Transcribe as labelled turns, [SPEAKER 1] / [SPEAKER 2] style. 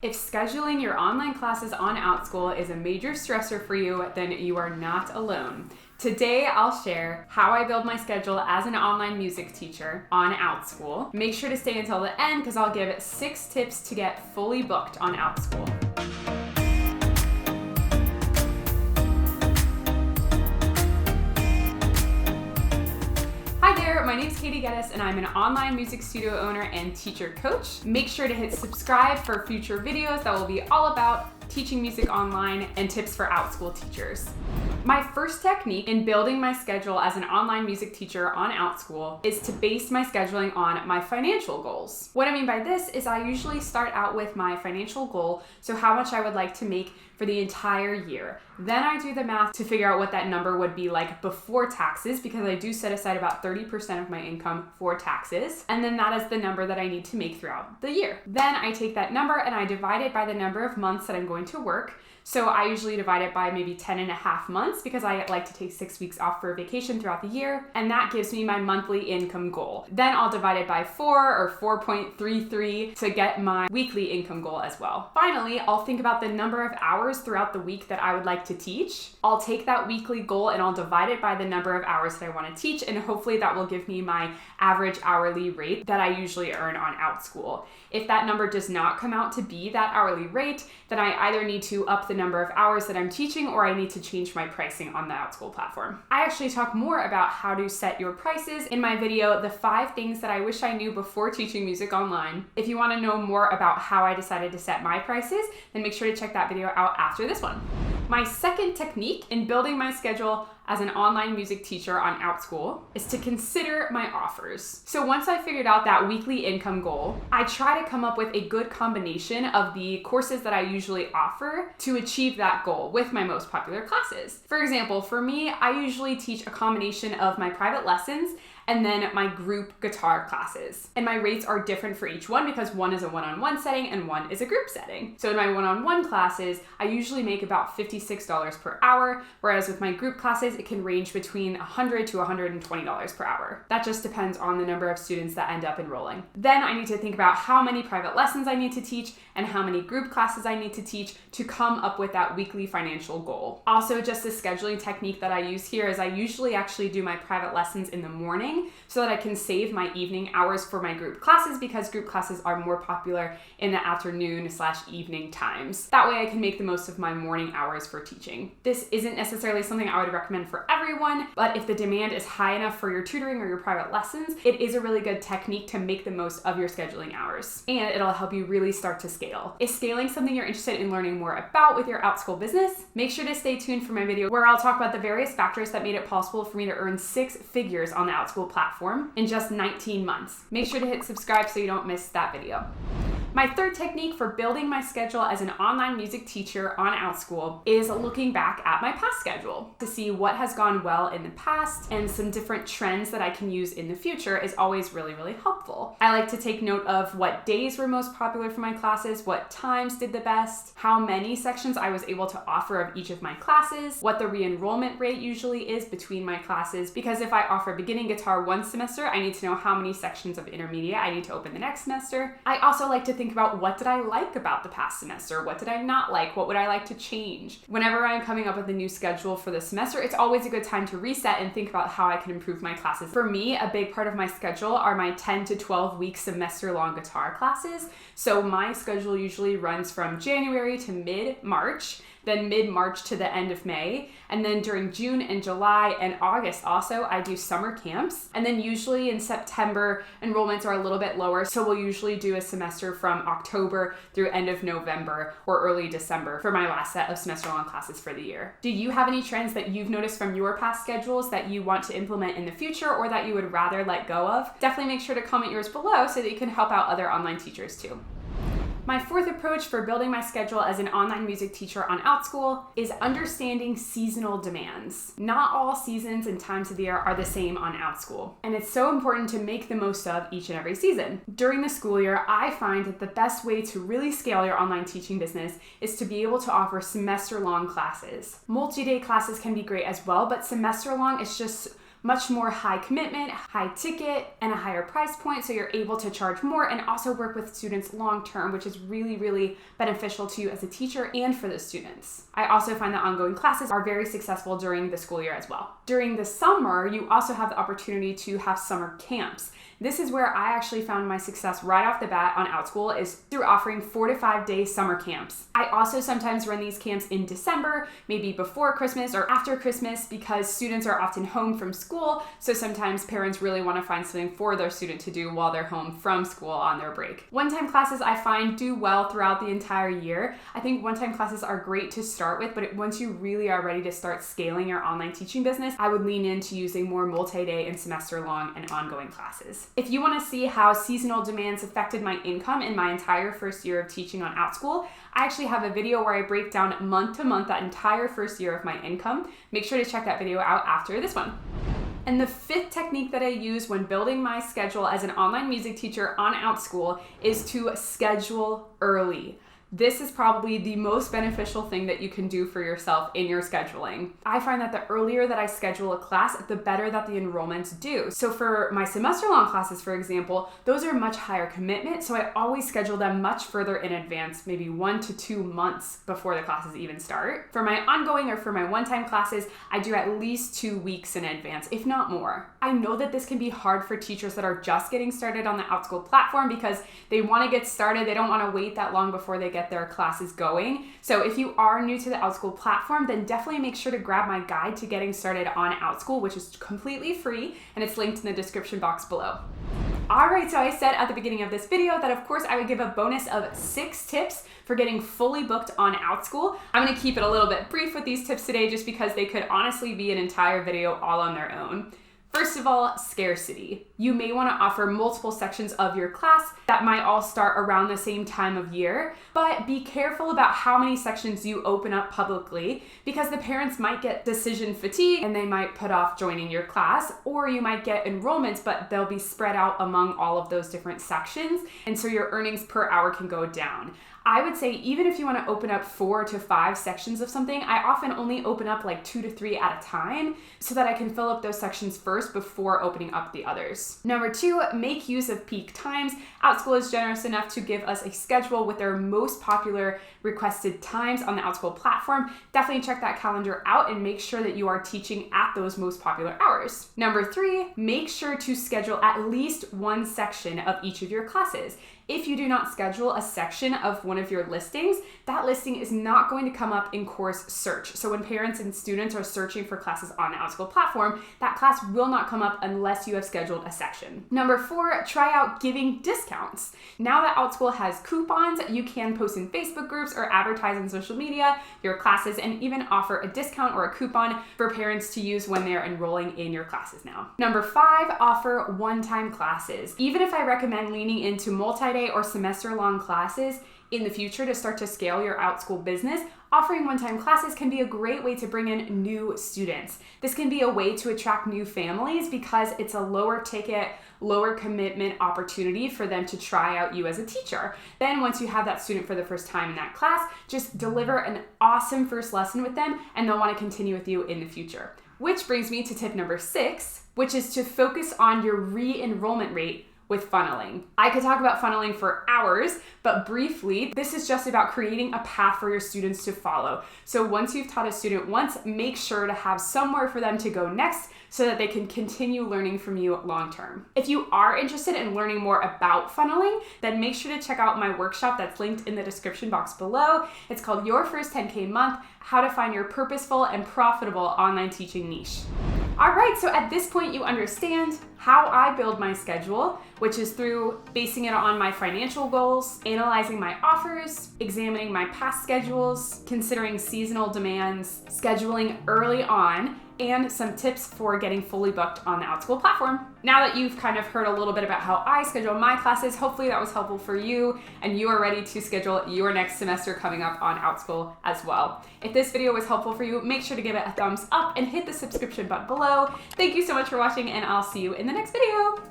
[SPEAKER 1] If scheduling your online classes on Outschool is a major stressor for you, then you are not alone. Today, I'll share how I build my schedule as an online music teacher on Outschool. Make sure to stay until the end because I'll give 6 tips to get fully booked on Outschool. Hi there, my name is Katie Geddes and I'm an online music studio owner and teacher coach. Make sure to hit subscribe for future videos that will be all about teaching music online and tips for Outschool teachers. My first technique in building my schedule as an online music teacher on Outschool is to base my scheduling on my financial goals. What I mean by this is I usually start out with my financial goal, so how much I would like to make for the entire year. Then I do the math to figure out what that number would be like before taxes, because I do set aside about 30% of my income for taxes. And then that is the number that I need to make throughout the year. Then I take that number and I divide it by the number of months that I'm going to work. So I usually divide it by maybe 10.5 months because I like to take 6 weeks off for vacation throughout the year. And that gives me my monthly income goal. Then I'll divide it by 4 or 4.33 to get my weekly income goal as well. Finally, I'll think about the number of hours throughout the week that I would like to teach. I'll take that weekly goal and I'll divide it by the number of hours that I want to teach. And hopefully that will give me my average hourly rate that I usually earn on Outschool. If that number does not come out to be that hourly rate, then I either need to up the number of hours that I'm teaching or I need to change my pricing on the Outschool platform. I actually talk more about how to set your prices in my video, The 5 Things That I Wish I Knew Before Teaching Music Online. If you want to know more about how I decided to set my prices, then make sure to check that video out after this one. My second technique in building my schedule as an online music teacher on Outschool is to consider my offers. So once I figured out that weekly income goal, I try to come up with a good combination of the courses that I usually offer to achieve that goal with my most popular classes. For example, for me, I usually teach a combination of my private lessons and then my group guitar classes. And my rates are different for each one because one is a one-on-one setting and one is a group setting. So in my one-on-one classes, I usually make about $56 per hour, whereas with my group classes, it can range between $100 to $120 per hour. That just depends on the number of students that end up enrolling. Then I need to think about how many private lessons I need to teach and how many group classes I need to teach to come up with that weekly financial goal. Also, just a scheduling technique that I use here is I usually actually do my private lessons in the morning so that I can save my evening hours for my group classes because group classes are more popular in the afternoon/evening times. That way I can make the most of my morning hours for teaching. This isn't necessarily something I would recommend for everyone, but if the demand is high enough for your tutoring or your private lessons, it is a really good technique to make the most of your scheduling hours. And it'll help you really start to scale. Is scaling something you're interested in learning more about with your Outschool business? Make sure to stay tuned for my video where I'll talk about the various factors that made it possible for me to earn 6 figures on the Outschool platform in just 19 months. Make sure to hit subscribe so you don't miss that video. My third technique for building my schedule as an online music teacher on Outschool is looking back at my past schedule to see what has gone well in the past, and some different trends that I can use in the future is always really, really helpful. I like to take note of what days were most popular for my classes, what times did the best, how many sections I was able to offer of each of my classes, what the re-enrollment rate usually is between my classes, because if I offer beginning guitar one semester, I need to know how many sections of intermediate I need to open the next semester. I also like to think about what did I like about the past semester? What did I not like? What would I like to change? Whenever I'm coming up with a new schedule for the semester, it's always a good time to reset and think about how I can improve my classes. For me, a big part of my schedule are my 10 to 12 week semester-long guitar classes. So my schedule usually runs from January to mid-March, then mid-March to the end of May. And then during June and July and August also, I do summer camps. And then usually in September, enrollments are a little bit lower. So we'll usually do a semester from October through end of November or early December for my last set of semester-long classes for the year. Do you have any trends that you've noticed from your past schedules that you want to implement in the future or that you would rather let go of? Definitely make sure to comment yours below so that you can help out other online teachers too. My fourth approach for building my schedule as an online music teacher on Outschool is understanding seasonal demands. Not all seasons and times of the year are the same on Outschool, and it's so important to make the most of each and every season. During the school year, I find that the best way to really scale your online teaching business is to be able to offer semester-long classes. Multi-day classes can be great as well, but semester-long is just much more high commitment, high ticket, and a higher price point, so you're able to charge more and also work with students long term, which is really, really beneficial to you as a teacher and for the students. I also find that ongoing classes are very successful during the school year as well. During the summer, you also have the opportunity to have summer camps. This is where I actually found my success right off the bat on Outschool, is through offering 4 to 5 day summer camps. I also sometimes run these camps in December, maybe before Christmas or after Christmas, because students are often home from school, so sometimes parents really want to find something for their student to do while they're home from school on their break. One-time classes I find do well throughout the entire year. I think one-time classes are great to start with, but once you really are ready to start scaling your online teaching business, I would lean into using more multi-day and semester-long and ongoing classes. If you want to see how seasonal demands affected my income in my entire first year of teaching on Outschool, I actually have a video where I break down month to month that entire first year of my income. Make sure to check that video out after this one. And the fifth technique that I use when building my schedule as an online music teacher on Outschool is to schedule early. This is probably the most beneficial thing that you can do for yourself in your scheduling. I find that the earlier that I schedule a class, the better that the enrollments do. So for my semester-long classes, for example, those are much higher commitment, so I always schedule them much further in advance, maybe 1 to 2 months before the classes even start. For my ongoing or for my one-time classes, I do at least 2 weeks in advance, if not more. I know that this can be hard for teachers that are just getting started on the Outschool platform because they want to get started, they don't want to wait that long before they get their classes going. So if you are new to the Outschool platform, then definitely make sure to grab my guide to getting started on Outschool, which is completely free, and it's linked in the description box below. All right, so I said at the beginning of this video that of course I would give a bonus of 6 tips for getting fully booked on Outschool. I'm gonna keep it a little bit brief with these tips today just because they could honestly be an entire video all on their own. First of all, scarcity. You may want to offer multiple sections of your class that might all start around the same time of year, but be careful about how many sections you open up publicly because the parents might get decision fatigue and they might put off joining your class, or you might get enrollments, but they'll be spread out among all of those different sections, and so your earnings per hour can go down. I would say even if you want to open up 4 to 5 sections of something, I often only open up like 2 to 3 at a time so that I can fill up those sections first before opening up the others. Number 2, make use of peak times. Outschool is generous enough to give us a schedule with their most popular requested times on the Outschool platform. Definitely check that calendar out and make sure that you are teaching at those most popular hours. Number 3, make sure to schedule at least 1 section of each of your classes. If you do not schedule a section of one of your listings, that listing is not going to come up in course search. So when parents and students are searching for classes on the Outschool platform, that class will not come up unless you have scheduled a section. Number 4, try out giving discounts. Now that Outschool has coupons, you can post in Facebook groups or advertise on social media your classes and even offer a discount or a coupon for parents to use when they're enrolling in your classes now. Number 5, offer one-time classes. Even if I recommend leaning into multi-day or semester-long classes in the future to start to scale your Outschool business, offering one-time classes can be a great way to bring in new students. This can be a way to attract new families because it's a lower ticket, lower commitment opportunity for them to try out you as a teacher. Then once you have that student for the first time in that class, just deliver an awesome first lesson with them and they'll want to continue with you in the future. Which brings me to tip number 6, which is to focus on your re-enrollment rate with funneling. I could talk about funneling for hours, but briefly, this is just about creating a path for your students to follow. So once you've taught a student once, make sure to have somewhere for them to go next so that they can continue learning from you long term. If you are interested in learning more about funneling, then make sure to check out my workshop that's linked in the description box below. It's called Your First 10K Month, How to Find Your Purposeful and Profitable Online Teaching Niche. All right, so at this point you understand how I build my schedule, which is through basing it on my financial goals, analyzing my offers, examining my past schedules, considering seasonal demands, scheduling early on, and some tips for getting fully booked on the Outschool platform. Now that you've kind of heard a little bit about how I schedule my classes, hopefully that was helpful for you and you are ready to schedule your next semester coming up on Outschool as well. If this video was helpful for you, make sure to give it a thumbs up and hit the subscription button below. Thank you so much for watching and I'll see you in the next video.